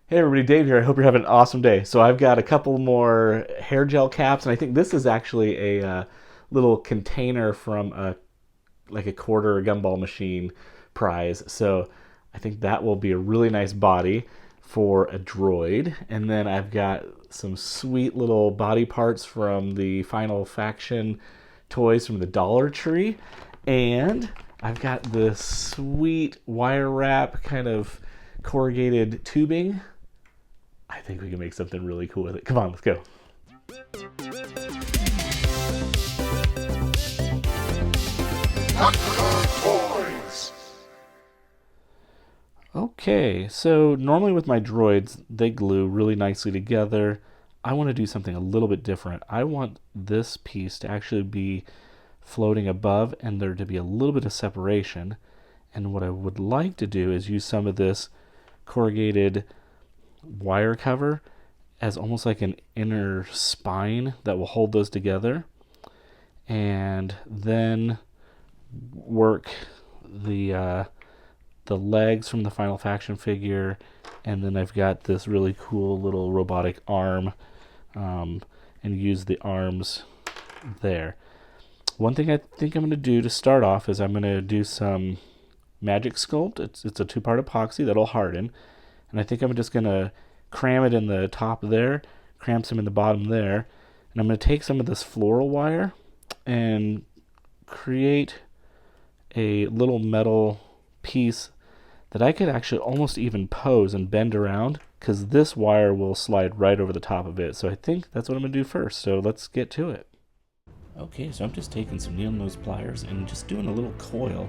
Hey everybody, Dave here. I hope you're having an awesome day. So I've got a couple more hair gel caps, and I think this is actually a little container from like a quarter gumball machine prize. So I think that will be a really nice body for a droid. And then I've got some sweet little body parts from the Final Faction toys from the Dollar Tree, and I've got this sweet wire wrap kind of corrugated tubing. I think we can make something really cool with it. Come on, let's go. Okay, so normally with my droids, they glue really nicely together. I want to do something a little bit different. I want this piece to actually be floating above and there to be a little bit of separation. And what I would like to do is use some of this corrugated wire cover as almost like an inner spine that will hold those together, and then work the legs from the Final Faction figure, and then I've got this really cool little robotic arm, and use the arms there. One thing I think I'm going to do to start off is I'm going to do some magic sculpt. It's a two-part epoxy that'll harden, and I think I'm just going to cram it in the top there, cram some in the bottom there, and I'm going to take some of this floral wire and create a little metal piece that I could actually almost even pose and bend around, because this wire will slide right over the top of it. So I think that's what I'm going to do first, so let's get to it. Okay, so I'm just taking some needle nose pliers and just doing a little coil,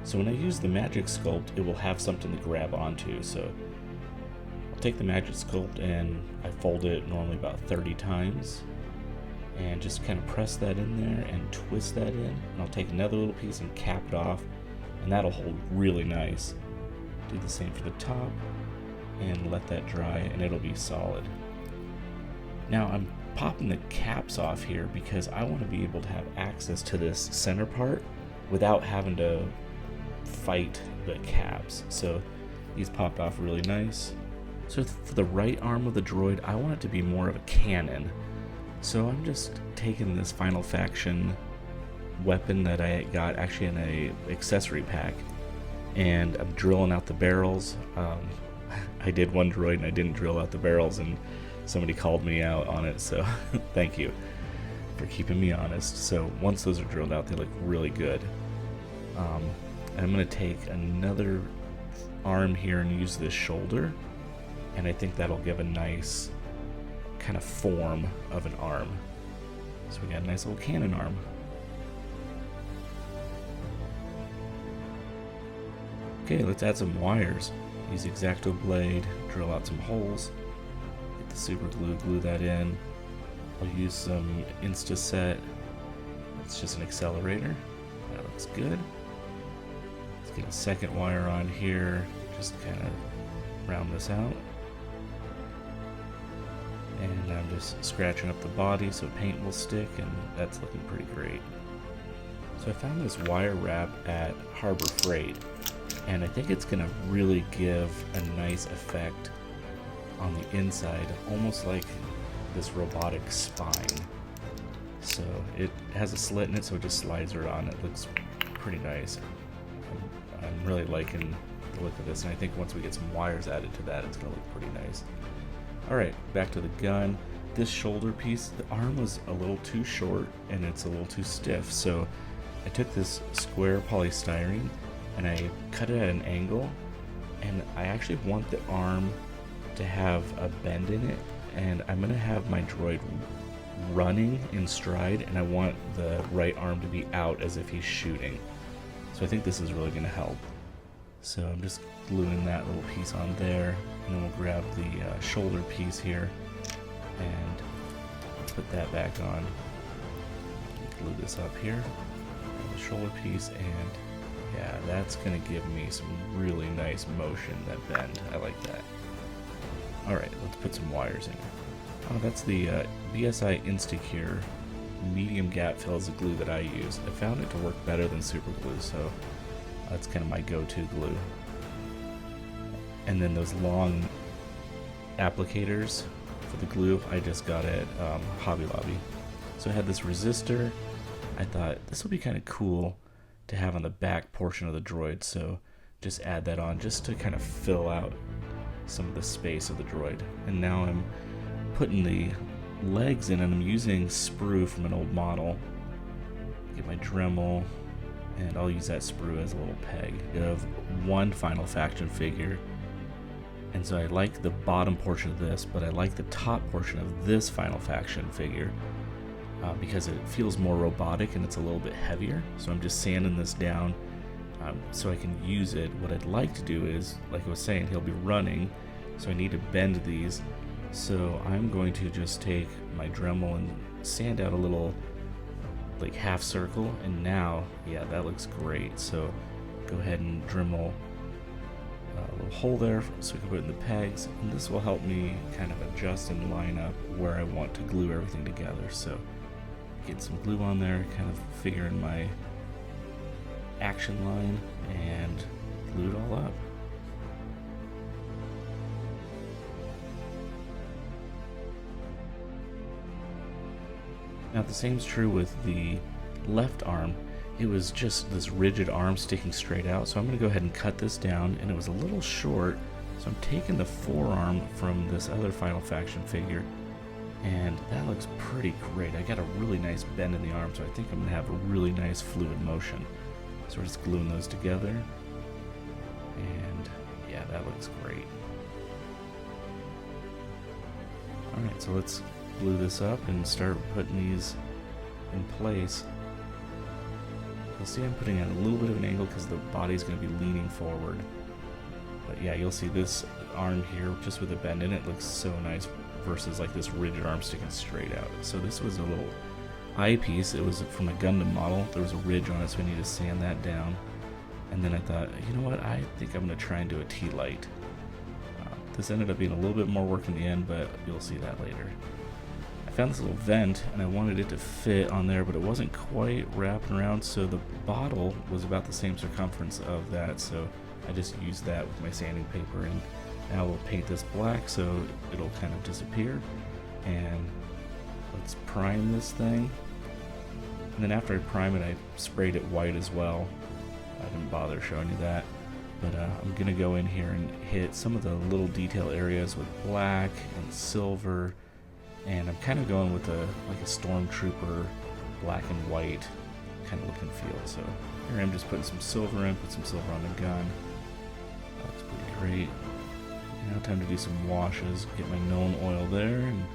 so when I use the magic sculpt it will have something to grab onto. So I'll take the magic sculpt and I fold it normally about 30 times and just kind of press that in there and twist that in, and I'll take another little piece and cap it off, and that'll hold really nice. Do the same for the top and let that dry and it'll be solid. Now I'm popping the caps off here because I want to be able to have access to this center part without having to fight the caps. So these popped off really nice. So for the right arm of the droid, I want it to be more of a cannon. So I'm just taking this Final Faction weapon that I got actually in a accessory pack, and I'm drilling out the barrels. I did one droid and I didn't drill out the barrels, and somebody called me out on it, so thank you for keeping me honest. So once those are drilled out, they look really good. I'm going to take another arm here and use this shoulder, and I think that'll give a nice kind of form of an arm. So we got a nice little cannon arm. Okay, let's add some wires. Use the X-Acto blade, drill out some holes, get the super glue, glue that in. I'll use some INSTA-CURE. It's just an accelerator. That looks good. Let's get a second wire on here, just kind of round this out. And I'm just scratching up the body so paint will stick, and that's looking pretty great. So I found this wire wrap at Harbor Freight, and I think it's going to really give a nice effect on the inside, almost like this robotic spine. So it has a slit in it, so it just slides right on. It looks pretty nice. I'm really liking the look of this, and I think once we get some wires added to that, it's going to look pretty nice. Alright, back to the gun. This shoulder piece, the arm was a little too short and it's a little too stiff, so I took this square polystyrene and I cut it at an angle, and I actually want the arm to have a bend in it, and I'm going to have my droid running in stride, and I want the right arm to be out as if he's shooting. So I think this is really going to help. So I'm just gluing that little piece on there, and then we'll grab the shoulder piece here and put that back on. Glue this up here, the shoulder piece, and yeah, that's going to give me some really nice motion, that bend. I like that. Alright, let's put some wires in. Oh, that's the BSI INSTA-CURE medium gap fill is the glue that I use. I found it to work better than super glue, so that's kind of my go-to glue. And then those long applicators for the glue I just got at Hobby Lobby. So I had this resistor. I thought this would be kind of cool to have on the back portion of the droid, so just add that on just to kind of fill out some of the space of the droid. And now I'm putting the legs in, and I'm using sprue from an old model. Get my Dremel, and I'll use that sprue as a little peg. I have one final faction figure, and so I like the bottom portion of this, but I like the top portion of this final faction figure because it feels more robotic and it's a little bit heavier. So I'm just sanding this down so I can use it. What I'd like to do is, like I was saying, he'll be running, so I need to bend these. So I'm going to just take my Dremel and sand out a little like half circle, and now, yeah, that looks great. So go ahead and Dremel a little hole there so we can put it in the pegs, and this will help me kind of adjust and line up where I want to glue everything together. So get some glue on there, kind of figuring my action line, and glue it all up. Now the same is true with the left arm. It was just this rigid arm sticking straight out, so I'm going to go ahead and cut this down, and it was a little short, so I'm taking the forearm from this other Final Faction figure, and that looks pretty great. I got a really nice bend in the arm, so I think I'm going to have a really nice fluid motion. So we're just gluing those together, and yeah, that looks great. Alright, so let's glue this up and start putting these in place. You'll see I'm putting it at a little bit of an angle because the body's going to be leaning forward. But yeah, you'll see this arm here just with a bend in it looks so nice versus like this rigid arm sticking straight out. So this was a little eyepiece. It was from a Gundam model. There was a ridge on it, so I need to sand that down. And then I thought, you know what, I think I'm going to try and do a T-light. This ended up being a little bit more work in the end, but you'll see that later. I found this little vent, and I wanted it to fit on there, but it wasn't quite wrapping around, so the bottle was about the same circumference of that, so I just used that with my sanding paper, and now we'll paint this black so it'll kind of disappear. And let's prime this thing. And then after I prime it, I sprayed it white as well. I didn't bother showing you that. But I'm going to go in here and hit some of the little detail areas with black and silver. And I'm kind of going with like a stormtrooper black and white kind of look and feel. So here I'm just putting some silver in, put some silver on the gun. That's pretty great. Now time to do some washes. Get my Known oil there and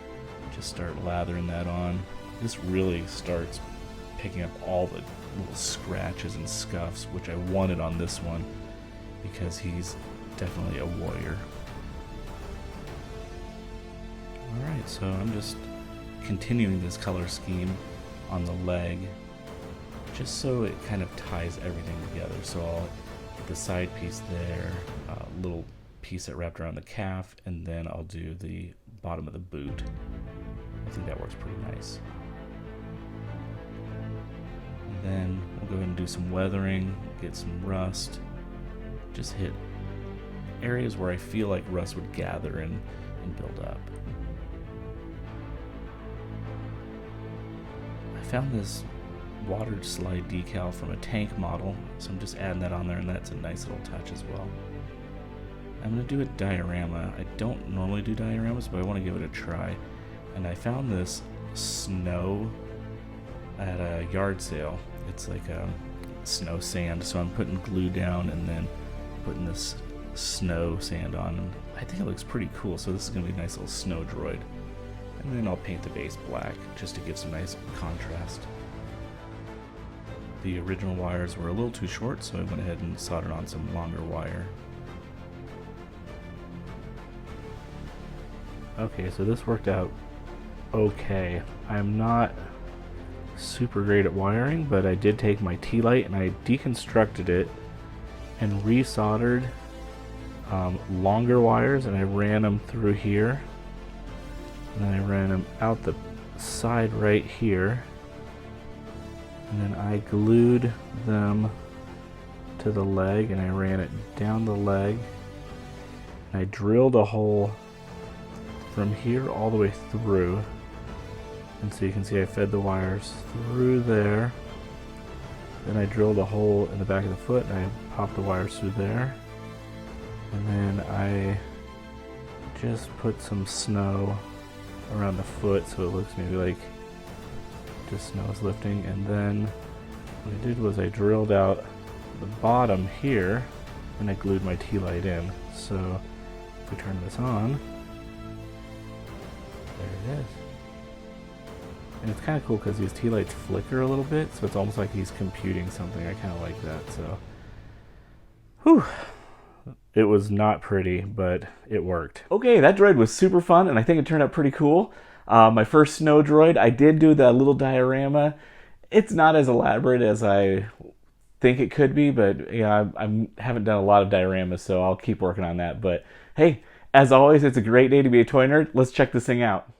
just start lathering that on. This really starts picking up all the little scratches and scuffs, which I wanted on this one because he's definitely a warrior. Alright, so I'm just continuing this color scheme on the leg just so it kind of ties everything together. So I'll get the side piece there, a little piece that wrapped around the calf, and then I'll do the bottom of the boot. I think that works pretty nice. And then we'll go ahead and do some weathering, get some rust, just hit areas where I feel like rust would gather and build up. I found this water slide decal from a tank model, so I'm just adding that on there, and that's a nice little touch as well. I'm going to do a diorama. I don't normally do dioramas, but I want to give it a try. And I found this snow at a yard sale. It's like a snow sand, so I'm putting glue down and then putting this snow sand on, and I think it looks pretty cool. So this is going to be a nice little Snow Droid. And then I'll paint the base black just to give some nice contrast. The original wires were a little too short, so I went ahead and soldered on some longer wire. Okay, so this worked out okay. I'm not super great at wiring, but I did take my T-light and I deconstructed it and resoldered longer wires, and I ran them through here, and then I ran them out the side right here, and then I glued them to the leg, and I ran it down the leg, and I drilled a hole from here all the way through. And so you can see I fed the wires through there. Then I drilled a hole in the back of the foot and I popped the wires through there. And then I just put some snow around the foot so it looks maybe like just snow is lifting. And then what I did was I drilled out the bottom here and I glued my tea light in. So if we turn this on, there it is. And it's kind of cool because these tea lights flicker a little bit, so it's almost like he's computing something. I kind of like that. So, whew. It was not pretty, but it worked. Okay, that droid was super fun, and I think it turned out pretty cool. My first Snow Droid, I did do that little diorama. It's not as elaborate as I think it could be, but yeah, I haven't done a lot of dioramas, so I'll keep working on that. But hey, as always, it's a great day to be a toy nerd. Let's check this thing out.